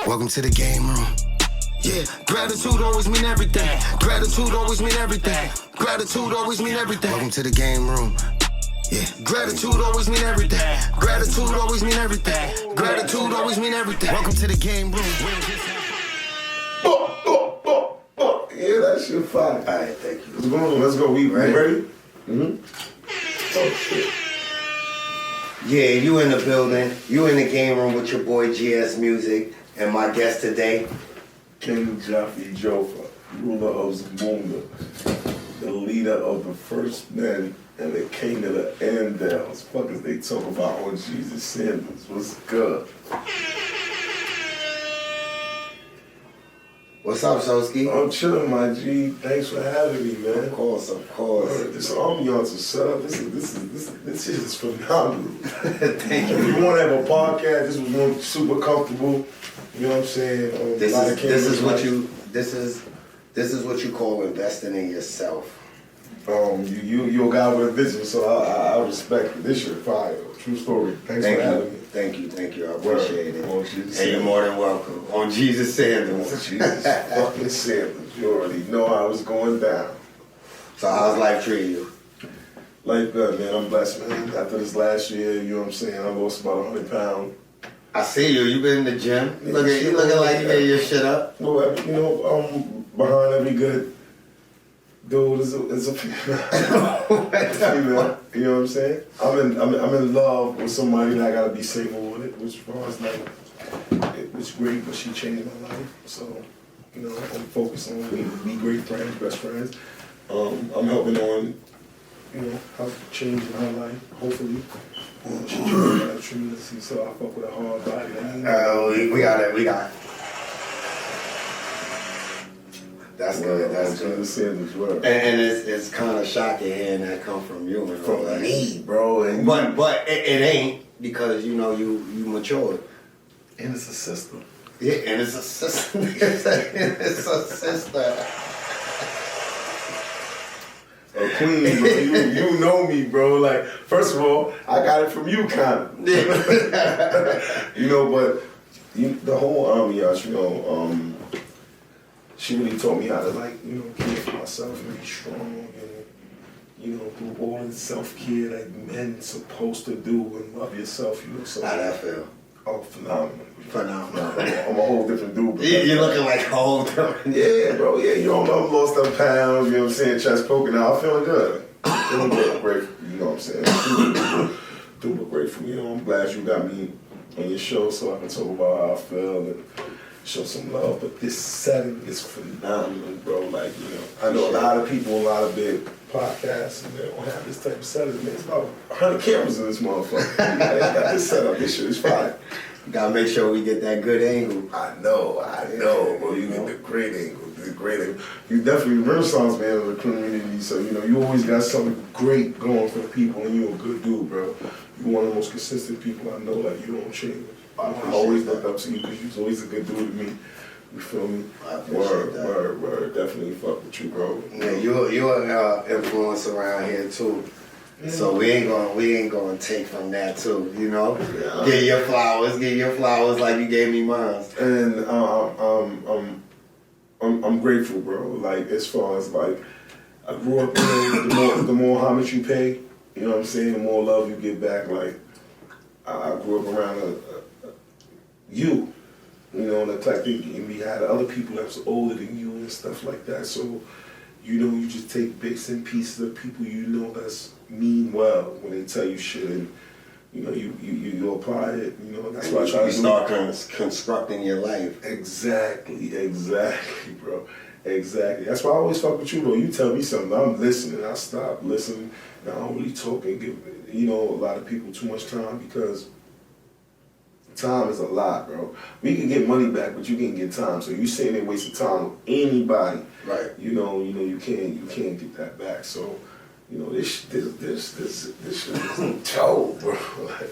Welcome to the game room. Yeah, gratitude always mean everything. Gratitude always mean everything. Gratitude always mean everything. Welcome to the game room. Yeah, gratitude always mean everything. Gratitude always mean everything. Gratitude always mean everything. Welcome to the game room. Yeah, that shit fire. All right, thank you. What's going on? Let's go. We ready? Mm-hmm. Oh, shit. Yeah, you in the building. You in the game room with your boy GSMuzik and my guest today, King Jaffe Jofa, ruler of Zamunda, the leader of the first men and the king of the Andals. Fuck is they talk about on Jesus Sanders? What's good? What's up, Scoskie? I'm chilling, my G. Thanks for having me, man. Of course, of course. This ambiance is set up. This shit is phenomenal. Thank you. If you want to have a podcast, this was one super comfortable. You know what I'm saying? This is what you call investing in yourself. You're a guy with a vision, so I respect it. This shit fire. True story. Thanks for having me. Thank you. I appreciate it. On Jesus and you're more than welcome. On Jesus Sandals. Jesus fucking Sanders. You already know how it's going down. So how's life treating you? Life good, man. I'm blessed, man. After this last year, you know what I'm saying, I lost about 100 pounds. I see you. You been in the gym. You looking like you getting your shit up. Well, you know, behind every good dude is a female. Female. You know what I'm saying? I'm in love with somebody that I gotta be single with it, which was like it was great, but she changed my life. So, you know, I'm focused on be great friends, best friends. I'm helping on, you know, how to change her life, hopefully. She changed my life tremendously, so I fuck with a hard body. We got it. That's good. That's good. And it's kind of shocking hearing that come from you. And from me, bro. And but it ain't, because you know you matured. And it's a sister. Yeah, and it's a sister. It's a sister. A queen, bro. You know me, bro. Like, first of all, I got it from you, kind of. You know, but the whole ambiance, you know, she really taught me how to, like, you know, care for myself and be strong and, you know, do all the self-care that men supposed to do and love yourself, you know. So, how that feel? Oh, phenomenal. Phenomenal. I'm a whole different dude. Bro. You're looking like a whole different. Yeah, bro. Yeah, you know, I've lost them pounds, you know what I'm saying, chest poking out. I'm feeling good. Feeling good. Great, you know what I'm saying. Super grateful. You know, I'm glad you got me on your show so I can talk about how I feel and show some love. But this setting is phenomenal, bro. Like, you know, I know a lot of people, a lot of big podcasts, and they don't have this type of setting. Man, it's about 100 cameras in this motherfucker. They got this setup. This shit is fire. Gotta make sure we get that good angle. I know, bro. You get the great angle. You definitely a renaissance man of the community, so you know you always got something great going for the people, and you're a good dude, bro. You're one of the most consistent people I know. Like, you don't change. I always looked up to you because you're always a good dude to me. You feel me? I appreciate that. Word. Definitely fuck with you, bro. Yeah, you're an influence around here too. So we ain't gonna take from that too, you know. Yeah. Give your flowers like you gave me mine. And I'm grateful, bro. Like, as far as like, I grew up, you know, the more homage you pay, you know what I'm saying, the more love you get back. Like, I grew up around you know, and and we had other people that was older than you and stuff like that. So, you know, you just take bits and pieces of people you know that's mean well when they tell you shit, and you know you apply it. You know, that's why I try to start constructing your life. Exactly, bro. Exactly. That's why I always fuck with you, bro. You tell me something, I'm listening. I stop listening, and I don't really talk and give, you know, a lot of people too much time, because time is a lot, bro. We can get money back, but you can't get time. So you saying they wasted time with anybody, right? You know, you can't get that back. So, you know, this shit is dope, bro. Like,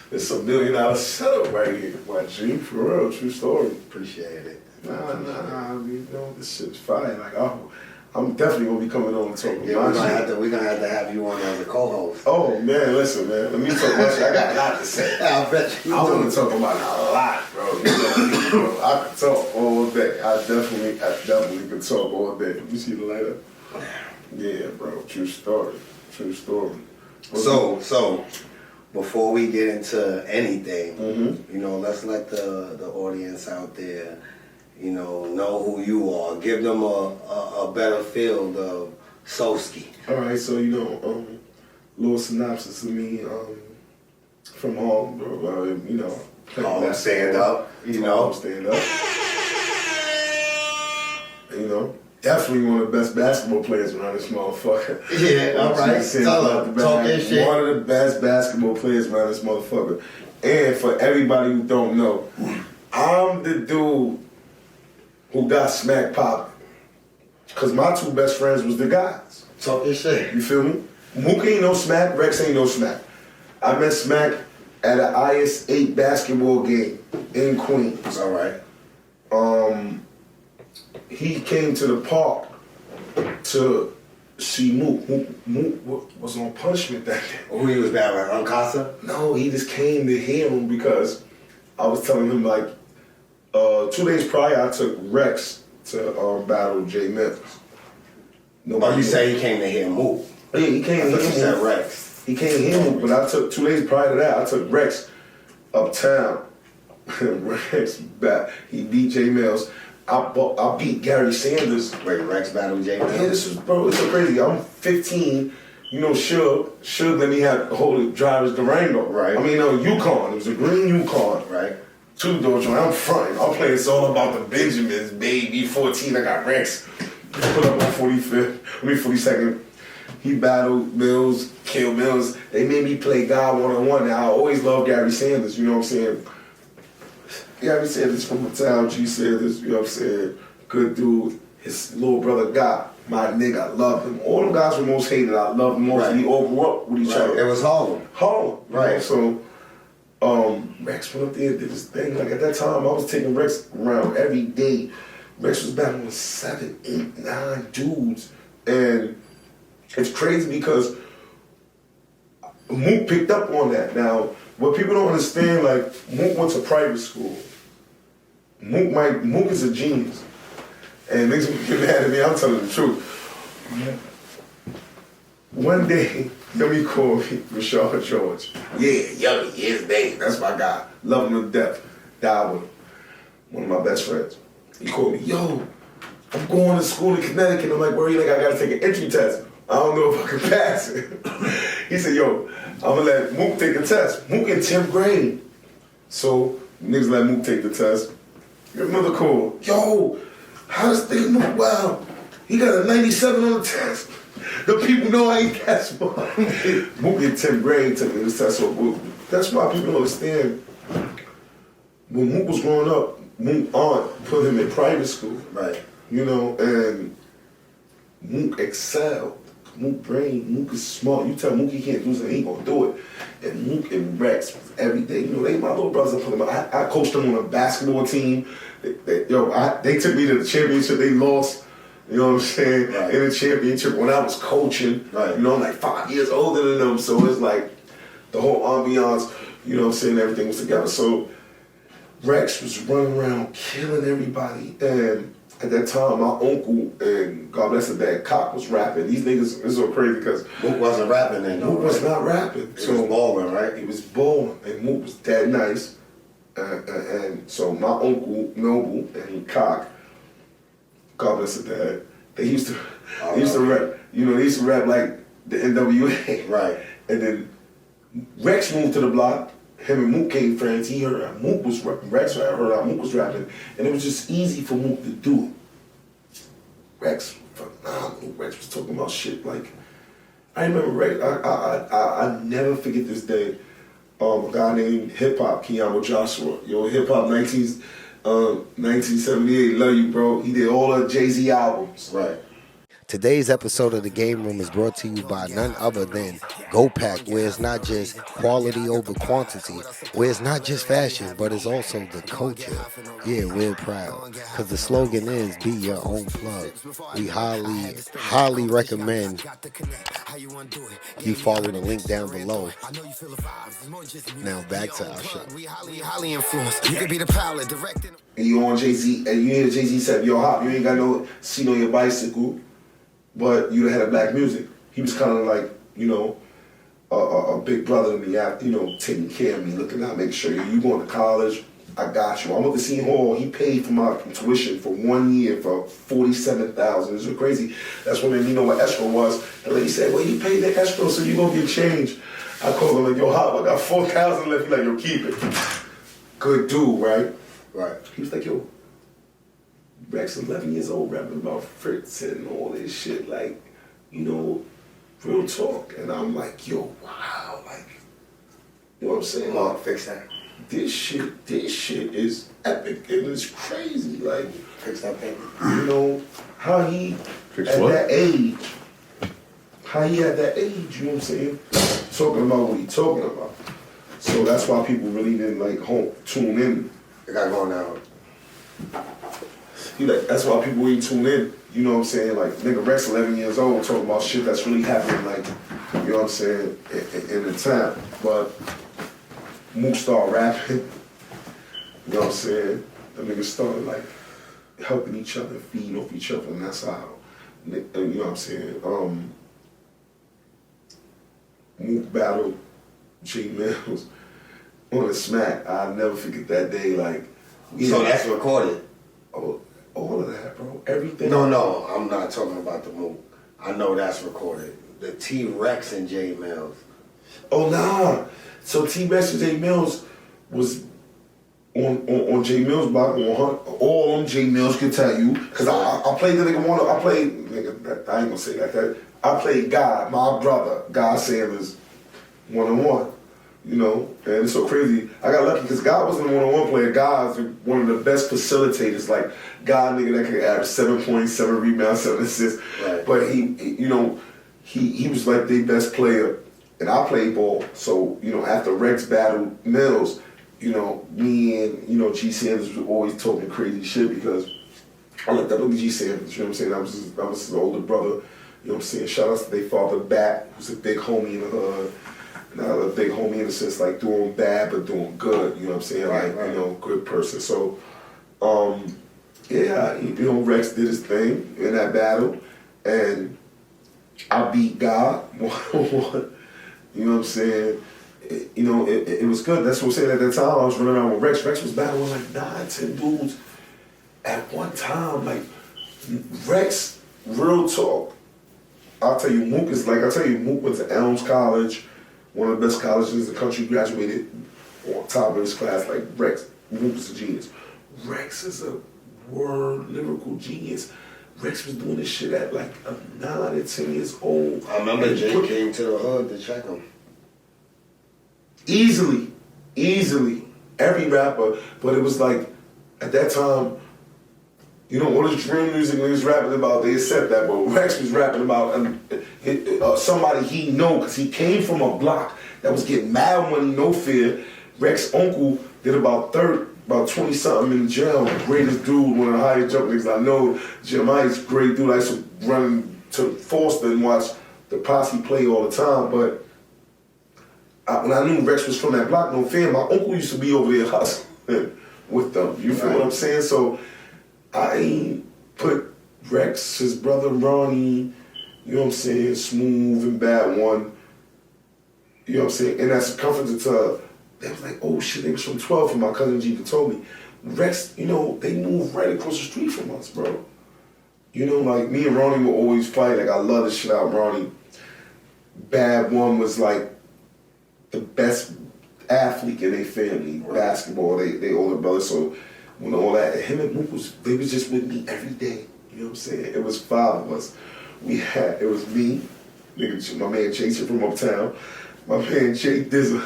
it's $1 million setup right here, my G. For real, true story. Appreciate it. Nah. You know, this shit's fire. Like, I'm definitely gonna be coming on and talking Yeah, we're gonna have you on as a co-host. Oh man, listen, man. Let me talk about shit. I got a lot to say. I bet you. I want to talk about a lot, bro. You know, bro. I could talk all day. I definitely could talk all day. Let me see the light up. Yeah, bro. True story. True story. So before we get into anything, you know, let's let the audience out there, you know who you are. Give them a better feel of Scoskie. All right, so little synopsis of me from Harlem, bro. You know, Harlem stand up. Harlem stand up. You know, definitely one of the best basketball players around this motherfucker. Yeah, all right. Tell him. Talk that shit. One of the best basketball players around this motherfucker. And for everybody who don't know, I'm the dude who got Smack popping. Because my two best friends was the guys. Talk your shit. You feel me? Mook ain't no Smack, Rex ain't no Smack. I met Smack at an IS-8 basketball game in Queens. All right. He came to the park to see Mook. Mook was on punishment that day. Who he was battling, Uncasa? No, he just came to hear him because I was telling him, like, 2 days prior, I took Rex to battle Jay Memphis. Oh, you say he came to hear Mook? Yeah, he came to hear You said Rex. He came to hear Mook, but I took 2 days prior to that, I took Rex uptown. Rex back. He beat Jay Mills. I beat Gary Sanders. Wait, Rex battled Jay Mills? Yeah, this is, bro, it's so crazy. I'm 15. You know, Suge let me hold the driver's Durango. Right. I mean, Yukon. It was a green Yukon. Right. Two-door joint. I'm fronting. I'm playing It's All About the Benjamins, baby. 14, I got Rex. Put up on 42nd. He battled Mills, killed Mills. They made me play God one-on-one. Now, I always loved Gary Sanders, you know what I'm saying? Gary Sanders from the town, G Sanders, you know what I'm saying? Good dude. His little brother, God, my nigga, I love him. All them guys were most hated. I love them most. Right. We all grew up with each other. It was Harlem. Right. So, Rex went up there and did his thing. Like, at that time, I was taking Rex around every day. Rex was battling 7, 8, 9 dudes. And it's crazy because Mook picked up on that. Now, what people don't understand, like, Mook went to private school. Mook is a genius. And niggas will get mad at me, I'm telling the truth. One day, Yummy called me, Rashard George. Yeah, Yummy, his name. That's my guy. Love him to death. Died with him. One of my best friends. He called me, yo, I'm going to school in Connecticut. I'm like, where you think I gotta take an entry test? I don't know if I can pass it. He said, yo, I'm gonna let Mook take the test. Mook in 10th grade. So niggas let Mook take the test. Get another call. Yo, how does this Mook? Wow, he got a 97 on the test. The people know I ain't that smart. Mook in 10th grade took this test. So that's why people don't understand. When Mook was growing up, Mook aunt put him in private school. Right. You know, and Mook excelled. Mook brain, Mook is smart. You tell Mook he can't do something, he ain't gonna do it. And Mook and Rex every day. You know, they my little brothers. I coached them on a basketball team. They took me to the championship. They lost. You know what I'm saying? Right. In the championship when I was coaching. Right. You know, I'm like 5 years older than them. So it's like the whole ambiance. You know what I'm saying? Everything was together. So Rex was running around killing everybody, and at that time, my uncle and God bless his dad, Cock was rapping. These niggas is so crazy because Mook wasn't rapping then. Mook was not rapping. He was balling, right? He was balling, and Mook was that nice. And so my uncle Noble and Cock, God bless his dad, they used to rap. You know, they used to rap like the NWA. Right. And then Rex moved to the block. Him and Mook came friends. He heard how Mook was rapping. Rex heard how Mook was rapping. And it was just easy for Mook to do it. Rex, phenomenal. Rex was talking about shit like, I remember Rex, I never forget this day. A guy named Hip Hop, Keanu Joshua. Yo, Hip Hop 1978, love you, bro. He did all the Jay-Z albums. Right. Today's episode of The Game Room is brought to you by none other than GoPack, where it's not just quality over quantity, where it's not just fashion, but it's also the culture. Yeah, we're proud. Because the slogan is, be your own plug. We highly recommend you follow the link down below. Now back to our show. And you on Jay-Z, and you hear Jay-Z said, yo, Hop, you ain't got no seat on your bicycle, but you had a black music. He was kind of like, you know, a big brother to me, you know, taking care of me, looking out, making sure you going to college, I got you. I went to Seton Hall. He paid for my tuition for 1 year for $47,000. It was crazy. That's when you know what escrow was. The lady said, well, you paid the escrow, so you gonna get change. I called him like, yo, Hop, I got $4,000 left. He like, yo, keep it. Good dude, right? Right. He was like, yo, Rex 11 years old rapping about Fritz and all this shit, like, you know, real talk. And I'm like, yo, wow, like, you know what I'm saying? Mark, fix that. This shit is epic and it's crazy. Like, Fix that paper. you know, how he Fix at what? that age, you know what I'm saying? Talking about what he talking about. So that's why people really didn't like tune in. I got going out. That's why people ain't tune in. You know what I'm saying? Like, nigga Rex 11 years old talking about shit that's really happening, like, you know what I'm saying, in the town. But Mook started rapping, you know what I'm saying? The niggas started, like, helping each other, feeding off each other, and that's how, you know what I'm saying? Mook battled J Mills on the smack. I'll never forget that day, like. So that's recorded? Oh, all of that, bro. Everything. No, I'm not talking about the move. I know that's recorded. The T-Rex and J Mills. Oh, nah. So T-Rex and J Mills was on J Mills block, all on J Mills can tell you. Because I played the nigga nigga, I ain't gonna say that. I played God, my brother, God Sanders, one-on-one. You know, and it's so crazy. I got lucky because God wasn't a one-on-one player. God's one of the best facilitators. Like, God, nigga, that could average 7 points, 7 rebounds, 7 assists. Right. But he was like the best player, and I played ball. So, you know, after Rex battled Mills, you know, me and, you know, G Sanders was always talking crazy shit because I looked up to G Sanders, you know what I'm saying? I was his older brother, you know what I'm saying? Shout out to their father, Bat, who's a big homie in the hood. Not a big homie in the sense like doing bad but doing good, you know what I'm saying? Like, you know, good person. So, yeah, you know, Rex did his thing in that battle, and I beat God 1-on-1. You know what I'm saying? It was good. That's what I'm saying. At that time, I was running around with Rex. Rex was battling like 9, 10 dudes at one time. Like, Rex, real talk. I'll tell you, Mook went to Elms College, one of the best colleges in the country, graduated on top of his class. Like, Rex, Mook is a genius. Rex is a word lyrical genius. Rex was doing this shit at like 9 or 10 years old. I remember Jay came to the hood to check him. Easily. Every rapper, but it was like, at that time, you know, all this drill music he was rapping about, they accept that, but Rex was rapping about somebody he know, because he came from a block that was getting mad money, no fear. Rex's uncle did about 20-something in jail, greatest dude, one of the highest jumping niggas I know. Jeremiah's great dude. I used to run to Foster and watch the posse play all the time, but when I knew Rex was from that block, no fear, my uncle used to be over there hustling with them. You feel what I'm saying? So I put Rex, his brother Ronnie, you know what I'm saying, Smooth and Bad One, you know what I'm saying, and that's comforted to, they was like, oh shit, they was from 12, and my cousin G told me. Rex, you know, they moved right across the street from us, bro. You know, like, me and Ronnie would always fight, like, I love the shit out of Ronnie. Bad One was like the best athlete in their family, basketball, they older brother, so when all that, him and Mook they was just with me every day, you know what I'm saying? It was 5 of us. It was me, nigga, my man Jason from uptown, my man Jay Dizzle.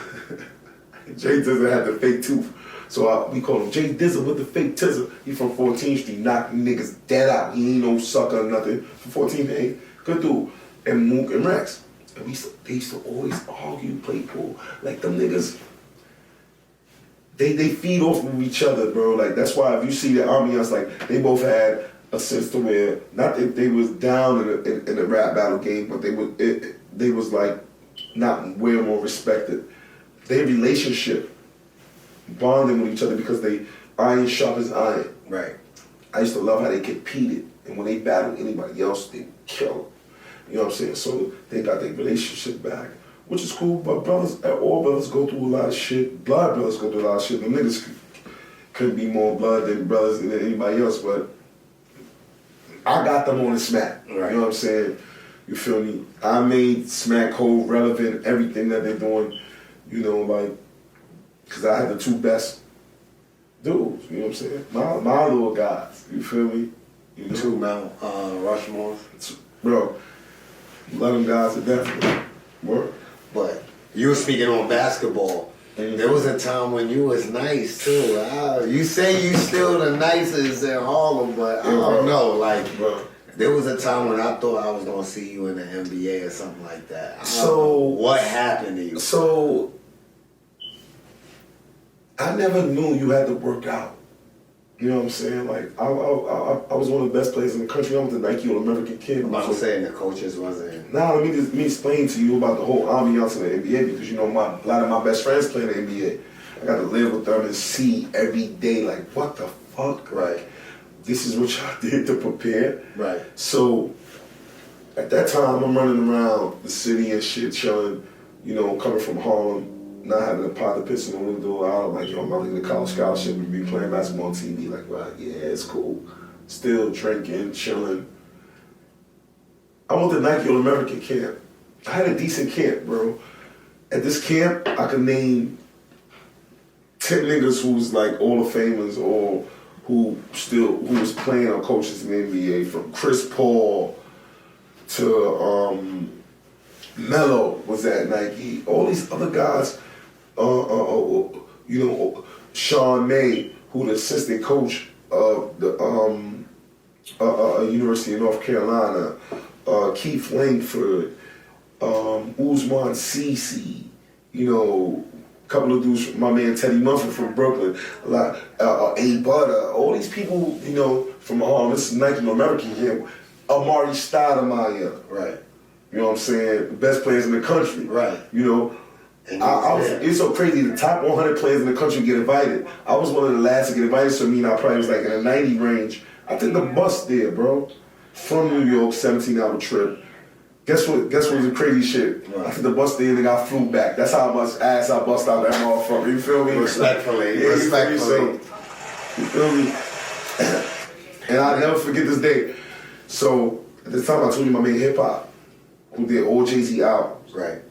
Jay Dizzle had the fake tooth, So we call him Jay Dizzle with the fake tizzle. He from 14th Street, knocking niggas dead out. He ain't no sucker or nothing. From 14th to 8th, good dude. And Mook and Rex. And they used to always argue, play pool. Like them niggas, they feed off of each other, bro. Like that's why if you see the ambiance, like they both had a sense to where not that they was down in the rap battle game, but they was like not way more respected. Their relationship bonding with each other because they iron sharpens iron. Right. I used to love how they competed, and when they battled anybody else, they killed. You know what I'm saying? So they got their relationship back, which is cool. But all brothers go through a lot of shit. Blood brothers go through a lot of shit. The niggas couldn't be more blood than brothers than anybody else, but I got them on the smack. Right. You know what I'm saying? You feel me? I made Smack Hole relevant, everything that they're doing, you know, like, because I had the two best dudes, you know what I'm saying? My little guys, you feel me? You know? Two Mount Rushmores. Bro, love them guys to death. Work. But you were speaking on basketball. There was a time when you was nice too. You say you still the nicest in Harlem, but I don't know. Like, there was a time when I thought I was gonna see you in the NBA or something like that. So what happened to you? So I never knew you had to work out. You know what I'm saying? Like I was one of the best players in the country. I was the Nike All-American kid. I'm about to say the coaches wasn't. Nah, let me explain to you about the whole ambiance in the NBA because you know a lot of my best friends play in the NBA. I got to live with them and see every day like what the fuck? Right. This is what y'all did to prepare. Right. So at that time I'm running around the city and shit, chilling, you know, coming from Harlem. Not having a pot to piss in the window out, like, yo, I'm about to get a college scholarship and be playing basketball on TV. Like, well, yeah, it's cool. Still drinking, chilling. I went to Nike All-American camp. I had a decent camp, bro. At this camp, I could name 10 niggas who was like All of Famers or who was playing on coaches in the NBA, from Chris Paul to Melo was at Nike. All these other guys. You know, Sean May, who the assistant coach of the University of North Carolina, Keith Langford, Usman Cece, you know, a couple of dudes, my man Teddy Mumford from Brooklyn, A. Butter, all these people, you know, from this is Nike American here, Amari Stoudemire, right? You know what I'm saying? The best players in the country, right? You know. It's so crazy. The top 100 players in the country get invited. I was one of the last to get invited, so I probably was like in the 90 range. I took the bus there, bro, from New York, 17-hour trip. Guess what was the crazy shit? Right. I took the bus there and then I flew back. That's how much ass I bust out that motherfucker. You feel me? Respectfully. Yeah, respectfully. You feel me? And I'll never forget this day. So at the time I told you my man Hip Hop, who did all Jay-Z albums. Right.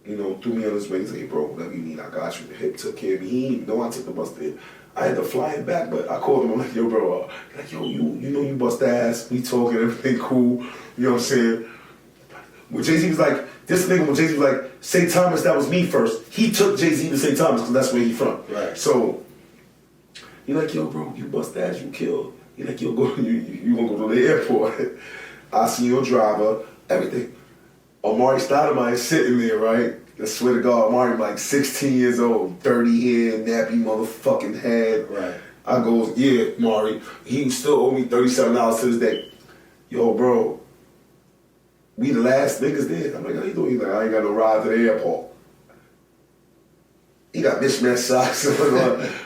You know, threw me on his way and said, hey, bro, whatever you need, I got you. Hip took care of me. He didn't even know I took the bus there. I had to fly him back, but I called him. I'm like, yo, bro, like, yo, you know you bust ass. We talking, everything cool. You know what I'm saying? When Jay-Z was like, this nigga, when Jay-Z was like, St. Thomas, that was me first. He took Jay-Z to St. Thomas because that's where he from. Right. So, he like, yo, bro, you bust ass, you killed. He like, yo, you gonna go to the airport. I see your driver, everything. Amari Stoudemire is sitting there, right? I swear to God, Amari like 16 years old, 30 hair, nappy motherfucking head. Right. I goes, yeah, Amari. He still owe me $37 to this day. Yo, bro, we the last niggas there. I'm like, how you doing? He's like, I ain't got no ride to the airport. He got mismatched socks.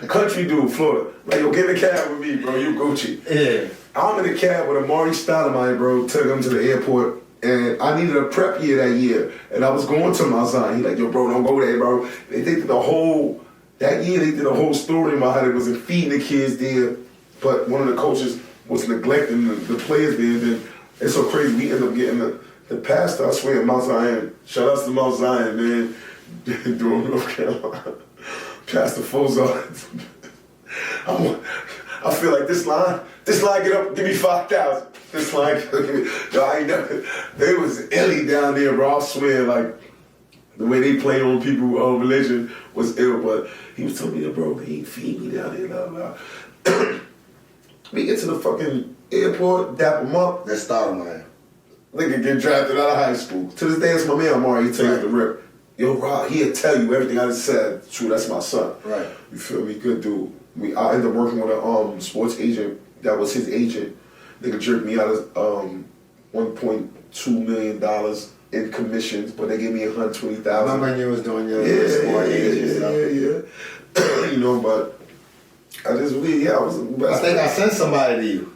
Country dude, Florida. Like, yo, get in the cab with me, bro. You Gucci. Yeah. I'm in the cab with Amari Stoudemire, bro. Took him to the airport. And I needed a prep year that year. And I was going to Mount Zion. He like, yo, bro, don't go there, bro. They did that year they did a whole story about how they wasn't feeding the kids there. But one of the coaches was neglecting the players there. And then it's so crazy. We ended up getting the pastor, I swear, at Mount Zion. Shout out to Mount Zion, man. Durham, North Carolina. Pastor Fozard. I feel like this line get up, give me 5,000. This line, yo, I ain't never, they was illy down there, bro. I swear, like, The way they play on people, religion was ill, but he was telling me, bro, they ain't feed me down there, blah, blah. We get to the fucking airport, dap him up. Let's start him, man. Nigga get drafted out of high school. To this day, it's my man, Amari. He tells the rip. Yo, Rob, he'll tell you everything I just said. True, that's my son. Right. You feel me? Good dude. I ended up working with a sports agent that was his agent. Nigga jerked me out of $1.2 million in commissions, but they gave me $120,000. Remember when you was doing your sport agent stuff? Yeah. You know, but I just really, I was the best. I think I sent somebody to you.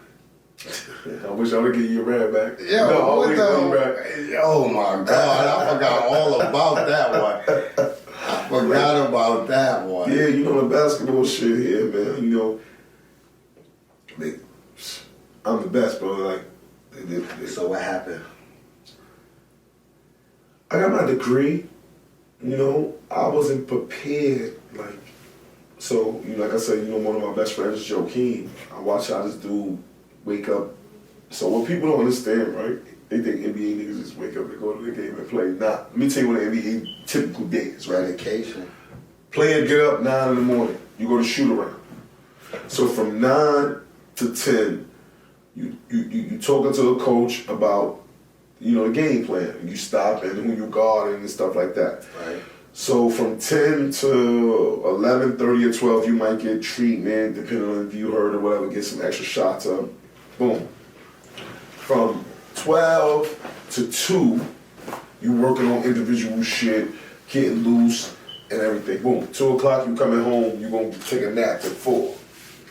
I wish I would give you your rag back. Yeah, no, what the? Oh my God, I forgot all about that one. I forgot about that one. Yeah, you know the basketball shit here, man. You know, I'm the best, bro. Like, So what happened? I got my degree. You know, I wasn't prepared. Like, so you know, like I said, you know, one of my best friends is Joaquin. I watch how this dude wake up. So what people don't understand, right? They think NBA niggas just wake up and go to the game and play. Nah, let me tell you what an NBA typical day is, right? Dedication. Player get up 9 in the morning. You go to shoot around. So from 9 to 10, you talking to the coach about, you know, the game plan. You stop and who you guard and stuff like that. Right. So from 10 to 11:30 or 12, you might get treatment, depending on if you hurt or whatever, get some extra shots up. Boom. From 12 to 2, you working on individual shit, getting loose and everything. Boom. 2 o'clock, you coming home, you gonna take a nap at 4.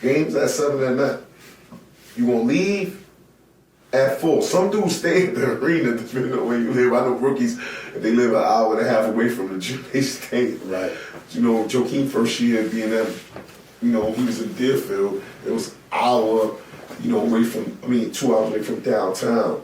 Games at 7 at night. You gonna leave at 4. Some dudes stay at the arena depending on where you live. I know rookies, if they live an hour and a half away from the gym, they stay. Right. You know, Joaquin first year at B&M, you know, he was in Deerfield. It was hour, you know, 2 hours away from downtown.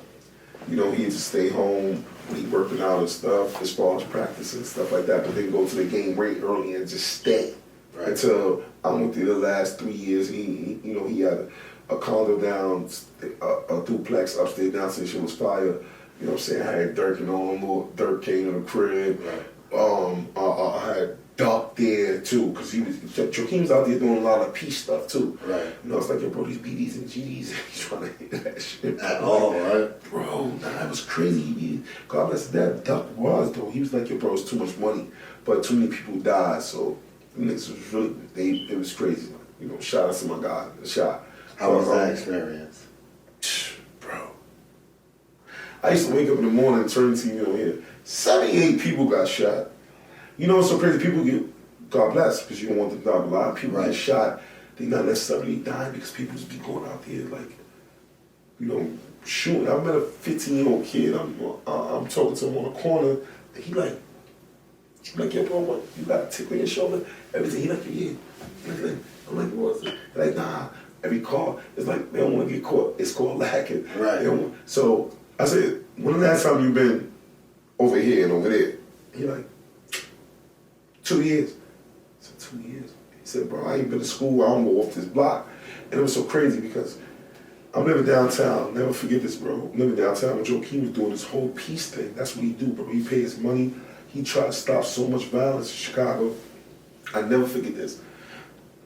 You know, he had to stay home when he working out and stuff, as far as practice and stuff like that, but then go to the game right early and just stay. Right. Until I went through the last 3 years, he you know, he had a condo down, a duplex upstairs, downstairs, shit was fire. You know what I'm saying? I had Dirk and all them. Dirk came to the crib. Right. I had Duck there too, because Joaquin was out there doing a lot of peace stuff too. Right. You know, it's like, yo, bro, these BDs and GDs, he's trying to hit that shit. At all, right? Bro, nah, that was crazy. God bless that. Duck was, though. He was like, yo, bro, it's too much money, but too many people died, so niggas was really, it was crazy. You know, shout out to my guy, the shot. How was that experience? Bro. I used to wake up in the morning and turn the TV on here. 78 people got shot. You know what's so crazy? People get, God bless, because you don't want them to die. A lot of people get shot. They not necessarily dying because people just be going out there like, you know, shooting. I met a 15-year-old kid. I'm talking to him on the corner. And he like, yo, bro, what? You got a tick on your shoulder? Everything. He like, yeah. I'm like, what's it? Like, nah. Every car, it's like, they don't want to get caught. It's called lacking. Right. So I said, when the last time you been over here and over there? He like, 2 years. I said, 2 years? He said, bro, I ain't been to school. I don't go off this block. And it was so crazy because I'm living downtown. Never forget this, bro. I'm living downtown when Joaquin was doing this whole peace thing. That's what he do, bro. He pay his money. He tried to stop so much violence in Chicago. I never forget this.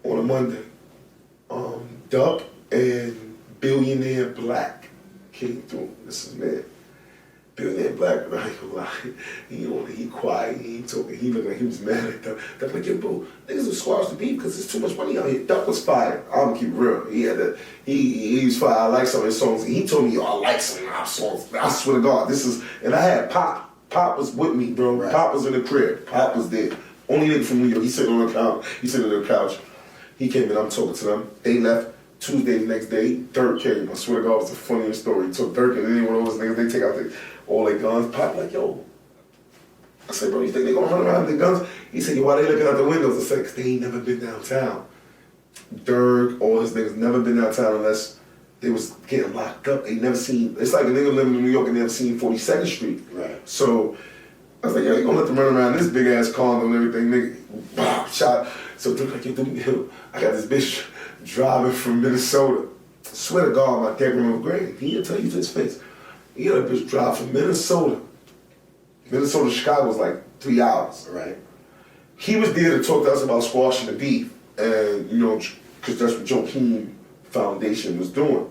On a Monday, Duck and Billionaire Black came through. This is man. Billionaire Black, but I ain't gonna lie. He quiet, he ain't talking. He looked like he was mad at Duck. Duck like, yo, bro, niggas will squash the beef because there's too much money out here. Duck was fired. I'm gonna keep it real. He was fired. I like some of his songs. He told me, yo, I like some of our songs. I swear to God, and I had Pop. Pop was with me, bro. Right. Pop was in the crib. Pop was there. Only nigga from New York. He sitting on the couch. He sitting on the couch. He came in, I'm talking to them. They left. Tuesday, the next day, Dirk came. I swear to God, it was the funniest story. He took Dirk and any one of those niggas, they take out all their guns. Pop like, yo. I said, bro, you think they gonna run around with their guns? He said, yo, why they looking out the windows? I said, 'cause they ain't never been downtown. Dirk, all his niggas never been downtown unless they was getting locked up. They never seen, it's like a nigga living in New York and never seen 42nd Street. Right. So I was like, yo, you gonna let them run around this big ass condo and everything, nigga. Wow, shot. So Dirk like, yo, I got this bitch driving from Minnesota. I swear to God, my DaGameRoom was great. He'll tell you to his face. He had a bitch drive from Minnesota. Minnesota, Chicago was like 3 hours. Right. He was there to talk to us about squashing the beef, and because that's what Joakim Foundation was doing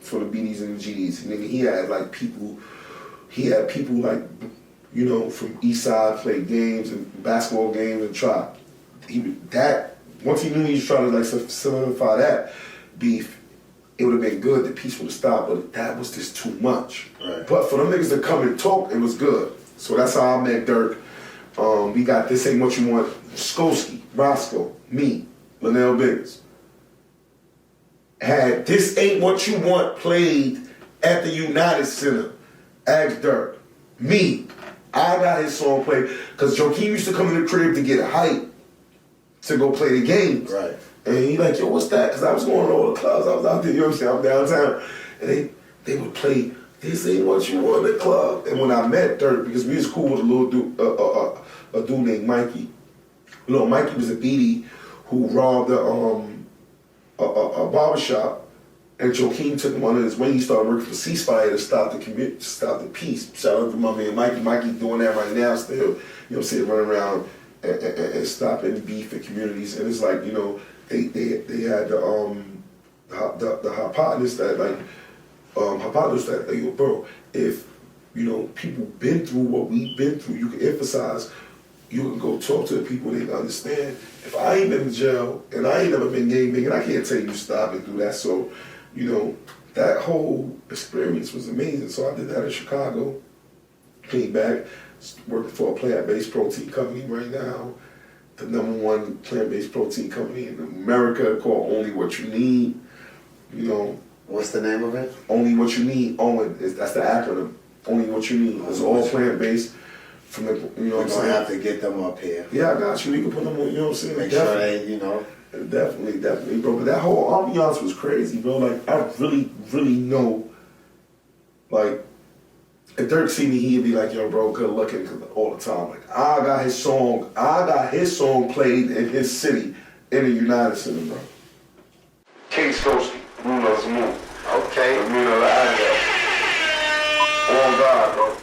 for the BDs and the GDs. And then he had people like, from East Side play games and basketball games and try. Once he knew he was trying to like solidify that beef, it would have been good. The peace would have stopped, but that was just too much. Right. But for them niggas to come and talk, it was good. So that's how I met Dirk. We got This Ain't What You Want, Scoskie, Roscoe, me, Linnell Biggins. Had This Ain't What You Want played at the United Center, asked Dirk, me. I got his song played, because Joakim used to come in the crib to get a hype to go play the games. Right. And he like, yo, what's that? Because I was going to all the clubs. I was out there, you know what I'm saying? I'm downtown. And they would play This Ain't What You Want in the club. And when I met Dirk, because we was cool with a little dude, a dude named Mikey. Mikey was a BD who robbed a barbershop, and Joakim took him under his wing. He started working for C-Spire to stop the peace. Shout out to my man Mikey. Mikey doing that right now still. You know what I'm saying? Running around and stopping beef in communities. And it's like, they had the hypothesis that yo, bro, if people been through what we've been through, you can emphasize. You can go talk to the people, they can understand. If I ain't been in jail and I ain't never been gang banging, I can't tell you stop and do that. So, that whole experience was amazing. So I did that in Chicago, came back, working for a plant-based protein company right now, the #1 plant-based protein company in America called Only What You Need. What's the name of it? Only What You Need. That's the acronym. Only What You Need. It's all plant-based. From the, We're going to have to get them up here. Yeah, I got you. We can put them on, you know what I'm saying? Make sure they, Definitely, bro. But that whole ambiance was crazy, bro. Like, I really, really know, like, if Dirk see me, he'd be like, yo, bro, good looking all the time. Like, I got his song played in his city in the United Center, bro. King Scoskie, Bruno's move. Okay. Bruno the Oh, God, bro.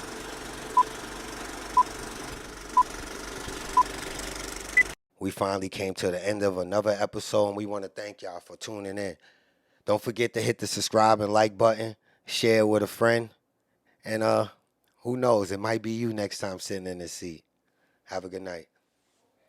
We finally came to the end of another episode, and we want to thank y'all for tuning in. Don't forget to hit the subscribe and like button, share it with a friend, and who knows, it might be you next time sitting in this seat. Have a good night.